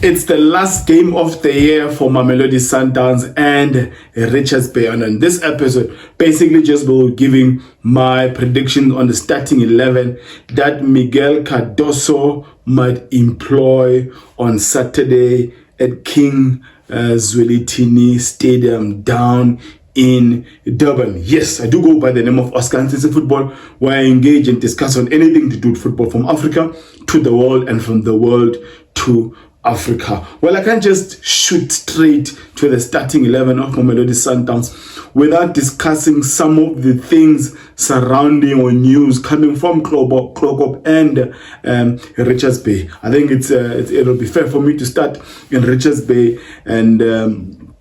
It's the last game of the year for Mamelodi Sundowns and Richards Bay. And in this episode, basically just will giving my predictions on the starting 11 that Miguel Cardosso might employ on Saturday at King Zwelithini Stadium down in Durban. Yes, I do go by the name of Oscar Ntisi Football, where I engage and discuss on anything to do with football from Africa to the world and from the world to Africa. Well, I can't just shoot straight to the starting 11 of Mamelodi Sundowns without discussing some of the things surrounding or news coming from Klokop and Richards Bay. I think it'll be fair for me to start in Richards Bay and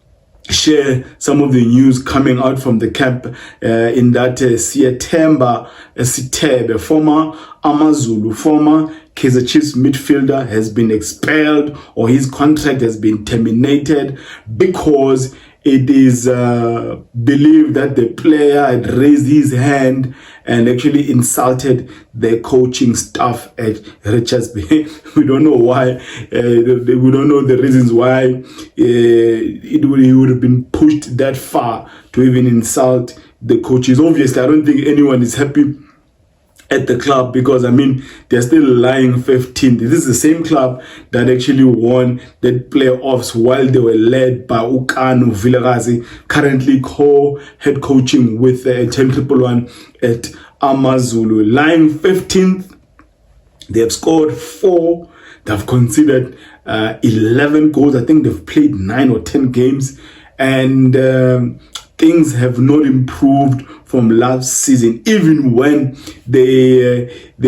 share some of the news coming out from the camp in that Siyethemba, Sithebe, former Amazulu, former Kaizer Chiefs midfielder, has been expelled or his contract has been terminated because it is believed that the player had raised his hand and actually insulted the coaching staff at Richards Bay. We don't know why. We don't know the reasons why he would have been pushed that far to even insult the coaches. Obviously, I don't think anyone is happy at the club because, I mean, they're still lying 15th. This is the same club that actually won the playoffs while they were led by Ukano Vilakazi, currently co-head coaching with 10-1-1 at Amazulu. Lying 15th, they have scored 4. They've conceded 11 goals. I think they've played 9 or 10 games. And things have not improved from last season, even when they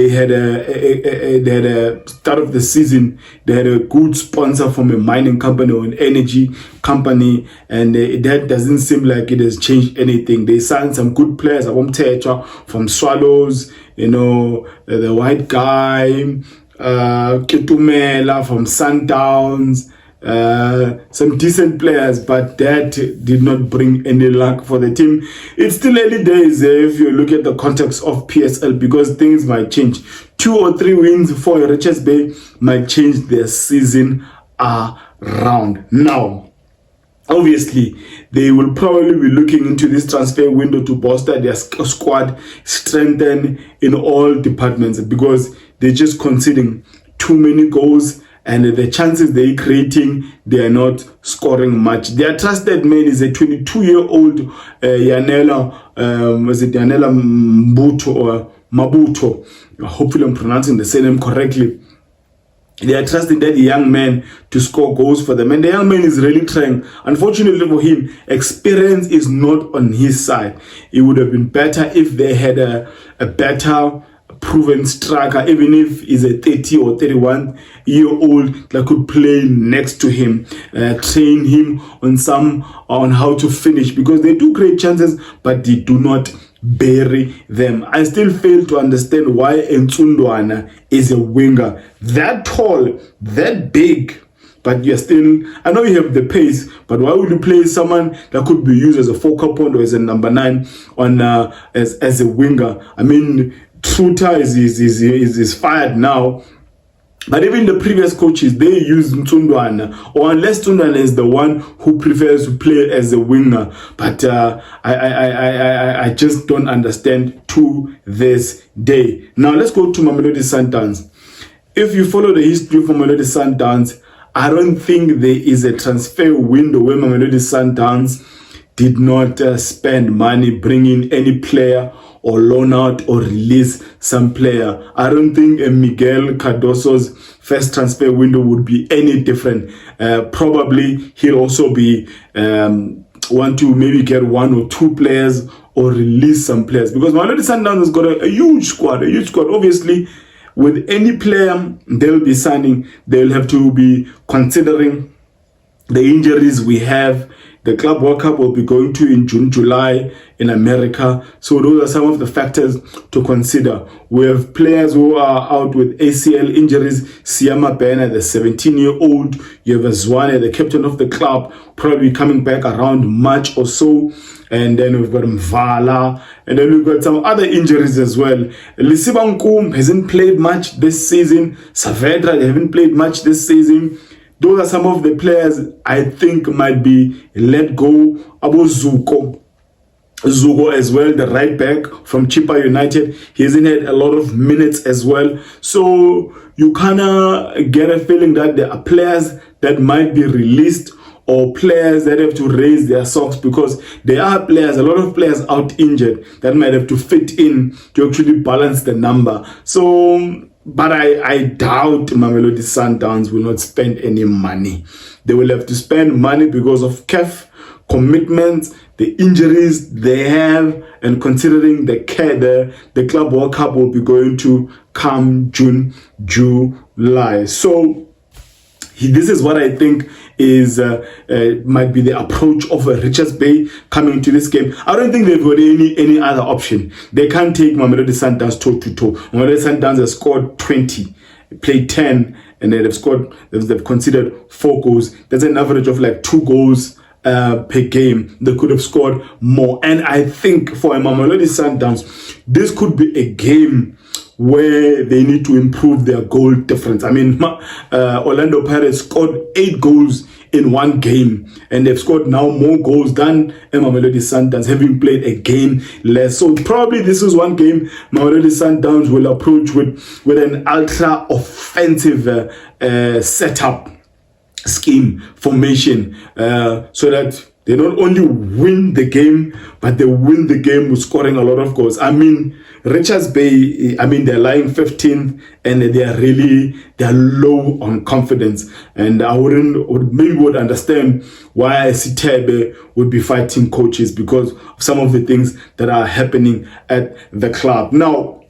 had a start of the season. They had a good sponsor from a mining company or an energy company, and that doesn't seem like it has changed anything. They signed some good players, from Swallows, the white guy, Ketumela from Sundowns. Some decent players, but that did not bring any luck for the team. It's still early days if you look at the context of PSL, because things might change. 2 or 3 wins for Richards Bay might change their season around. Now, obviously, they will probably be looking into this transfer window to bolster their squad, strengthen in all departments, because they're just conceding too many goals. And the chances they're creating, they are not scoring much. Their trusted man is a 22-year-old Yanela Mbuto or Mabuto. Hopefully I'm pronouncing the surname correctly. They are trusting that young man to score goals for them. And the young man is really trying. Unfortunately for him, experience is not on his side. It would have been better if they had a better proven striker, even if he's a 30 or 31-year-old that could play next to him, train him on how to finish, because they do create chances, but they do not bury them. I still fail to understand why Ntundwana is a winger that tall, that big. But you're still, I know you have the pace, but why would you play someone that could be used as a focal point or as a number 9 on as a winger? I mean, Truta is fired now, but even the previous coaches, they use Ntundwana, or unless Ntundwana is the one who prefers to play as a winger. But I just don't understand to this day. Now let's go to Mamelodi Sundowns. If you follow the history of Mamelodi Sundowns, I don't think there is a transfer window where Mamelodi Sundowns did not spend money bringing any player or loan out or release some player. I don't think Miguel Cardosso's first transfer window would be any different. Probably he'll also be want to maybe get 1 or 2 players or release some players, because Mamelodi Sundowns has got a huge squad. Obviously, with any player they'll be signing, they'll have to be considering the injuries we have. The Club World Cup will be going to in June, July in America. So those are some of the factors to consider. We have players who are out with ACL injuries. Siyama Bena, the 17-year-old. You have Zwane, the captain of the club, probably coming back around March or so. And then we've got Mvala. And then we've got some other injuries as well. Lisibankum hasn't played much this season. Saavedra, they haven't played much this season. those are some of the players I think might be let go. Abo Zugo as well, the right back from Chippa United. He hasn't had a lot of minutes as well. So you kind of get a feeling that there are players that might be released, or players that have to raise their socks, because there are players, a lot of players out injured that might have to fit in to actually balance the number. So, but I doubt Mamelodi Sundowns will not spend any money. They will have to spend money because of CAF commitments, the injuries they have, and considering the Club World Cup will be going to come June, July. So this is what I think is might be the approach of Richards Bay coming to this game. I don't think they've got any other option. They can't take Mamelodi Sundowns toe-to-toe. Mamelodi Sundowns have scored 20, played 10, and they've considered 4 goals. That's an average of like 2 goals per game. They could have scored more. And I think for a Mamelodi Sundowns, this could be a game where they need to improve their goal difference. I mean, Orlando Pirates scored 8 goals in one game, and they've scored now more goals than Mamelodi Sundowns, having played a game less. So probably this is one game Mamelodi Sundowns will approach with an ultra offensive setup scheme formation, so that they not only win the game, but they win the game with scoring a lot of goals. I mean, Richards Bay, I mean, they're lying 15th, and they're low on confidence. And I would understand why Sithebe would be fighting coaches, because of some of the things that are happening at the club. Now,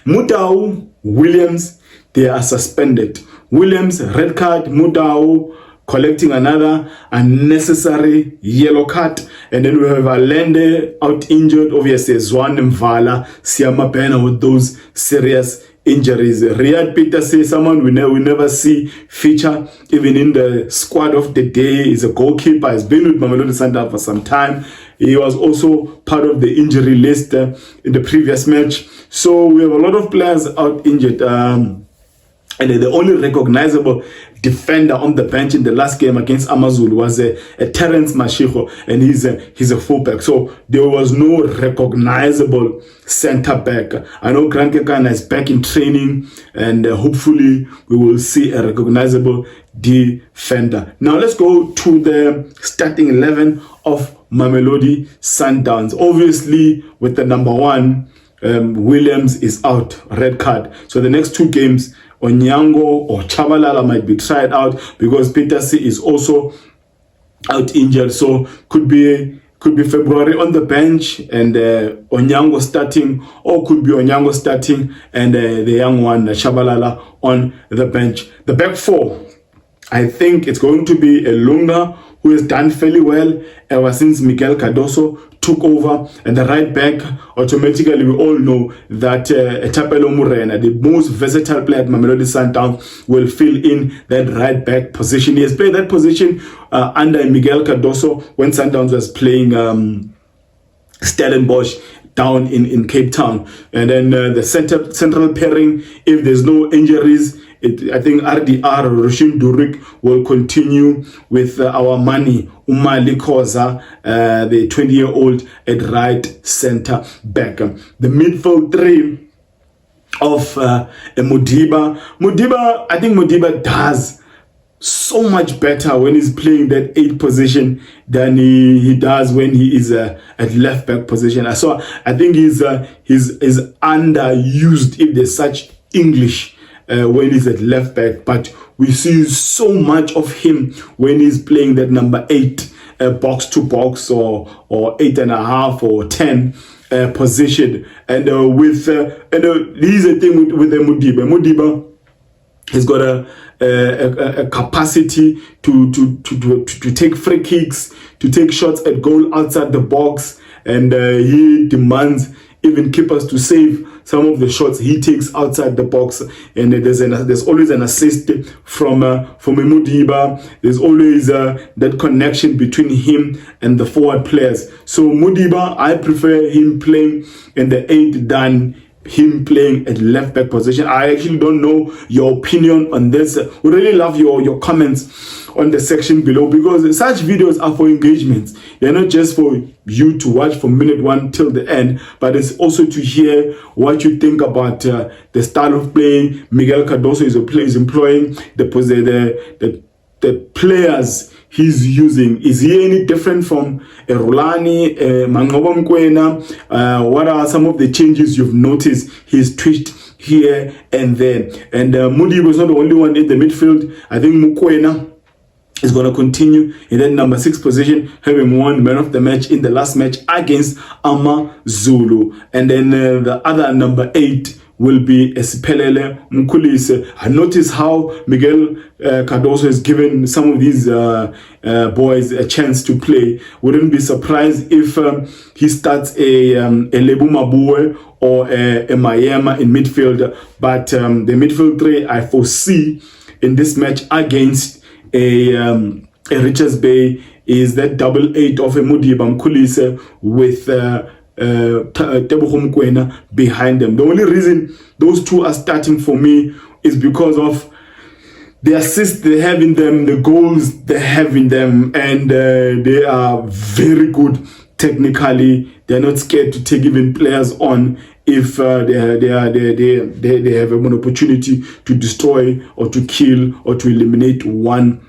Mudau, Williams, they are suspended. Williams, red card. Mudau collecting another unnecessary yellow card. And then we have Allende out injured. Obviously, Zwan Mvala, Siama Pena with those serious injuries. Riyad Peter says someone we never see feature even in the squad of the day is a goalkeeper. He's been with Mamelodi Sundowns for some time. He was also part of the injury list in the previous match. So we have a lot of players out injured. And the only recognizable defender on the bench in the last game against Amazulu was a Terence Mashiko, and he's a fullback. So there was no recognizable center back. I know Grant Kekana is back in training, and hopefully we will see a recognizable defender. Now let's go to the starting 11 of Mamelodi Sundowns. Obviously, with the number 1, Williams is out, red card. So the next 2 games, Onyango or Chabalala might be tried out, because Peter C is also out injured. So could be February on the bench and Onyango starting, or could be Onyango starting and the young one Chabalala on the bench. The back 4, I think it's going to be a Lunga, who has done fairly well ever since Miguel Cardosso took over. And the right back, automatically we all know that Etapelo Murena, the most versatile player at Mamelodi Sundowns, will fill in that right back position. He has played that position under Miguel Cardosso when Sundowns was playing Stellenbosch down in Cape Town. And then the central pairing, if there's no injuries, I think RDR, Roshin Durik, will continue with our money, Umali Koza, the 20-year-old at right center back. The midfield 3 of Modiba. I think Modiba does so much better when he's playing that 8th position than he does when he is at left back position. So I think he's underused, if there's such English, when he's at left back, but we see so much of him when he's playing that number 8 box to box or 8.5 or 10 position. And here's the thing with the Modiba. He's got a capacity to take free kicks, to take shots at goal outside the box, and he demands even keepers to save some of the shots he takes outside the box. And there's always an assist from Modiba. There's always that connection between him and the forward players. So Modiba, I prefer him playing in the 8 than him playing at left back position. I actually don't know your opinion on this. We really love your comments on the section below, because such videos are for engagement. They're not just for you to watch from minute 1 till the end, but it's also to hear what you think about the style of play Miguel Cardosso is employing, the players he's using. Is he any different from Rulani, Mangoba Mkwena? What are some of the changes you've noticed he's tweaked here and there? And Moody was not the only one in the midfield. I think Mkwena is going to continue in that number 6 position, having won man of the match in the last match against AmaZulu. And then the other number 8 will be Siphelele Mkhulise. I notice how Miguel Cardosso has given some of these boys a chance to play. Wouldn't be surprised if he starts a Lebu Mabue or a Mayema in midfield. But the midfield 3 I foresee in this match against a Richards Bay is that double 8 of a Mudiba Mkhulise with Tebogo Mokoena behind them. The only reason those two are starting for me is because of the assists they have in them, the goals they have in them, and they are very good technically. They're not scared to take even players on if they have an opportunity to destroy or to kill or to eliminate one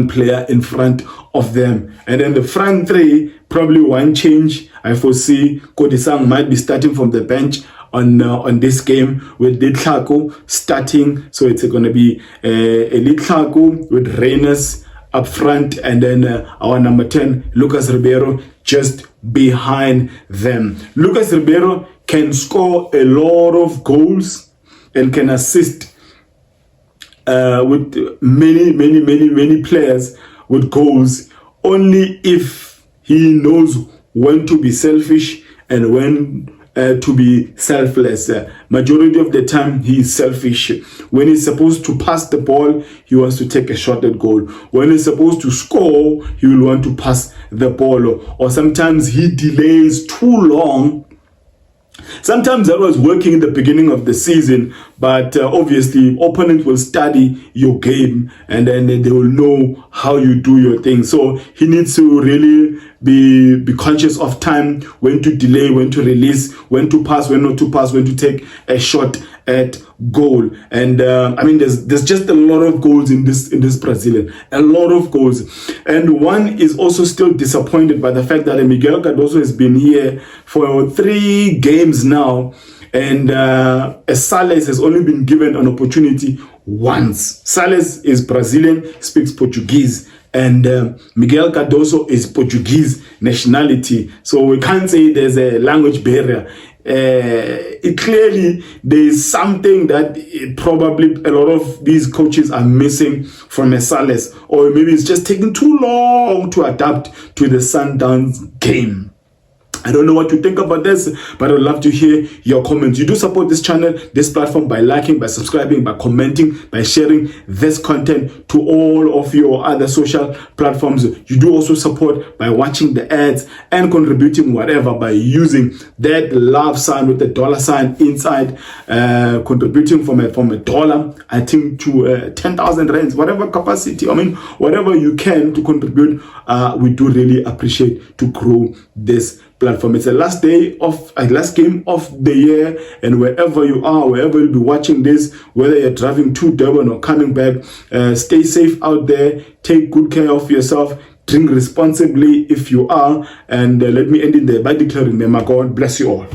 player in front of them. And then the front 3, probably one change I foresee. Kodisang might be starting from the bench on this game, with Litlhako starting. So it's going to be a Litlhako with Reyners up front, and then our number 10, Lucas Ribeiro, just behind them. Lucas Ribeiro can score a lot of goals and can assist with many players with goals, only if he knows when to be selfish and when to be selfless. Majority of the time he is selfish. When he's supposed to pass the ball, he wants to take a shot at goal. When he's supposed to score, he will want to pass the ball, or sometimes he delays too long. Sometimes that was working in the beginning of the season, but obviously opponents will study your game, and then they will know how you do your thing. So he needs to really be conscious of time, when to delay, when to release, when to pass, when not to pass, when to take a shot at goal. And I mean, there's just a lot of goals in this Brazilian, a lot of goals. And one is also still disappointed by the fact that Miguel Cardosso has been here for 3 games now, and Salles has only been given an opportunity once. Salles is Brazilian, speaks Portuguese, and Miguel Cardosso is Portuguese nationality, so we can't say there's a language barrier. Clearly there is something that probably a lot of these coaches are missing from Salles, or maybe it's just taking too long to adapt to the Sundowns game. I don't know what you think about this, but I'd love to hear your comments. You do support this channel, this platform, by liking, by subscribing, by commenting, by sharing this content to all of your other social platforms. You do also support by watching the ads and contributing whatever by using that love sign with the $ inside, contributing from a dollar, I think, to 10,000 rands, whatever capacity. I mean, whatever you can to contribute, we do really appreciate to grow this platform. It's the last game of the year, and wherever you are, wherever you'll be watching this, whether you're driving to Durban or coming back, stay safe out there, take good care of yourself, drink responsibly if you are, and let me end in there by declaring, may my God bless you all.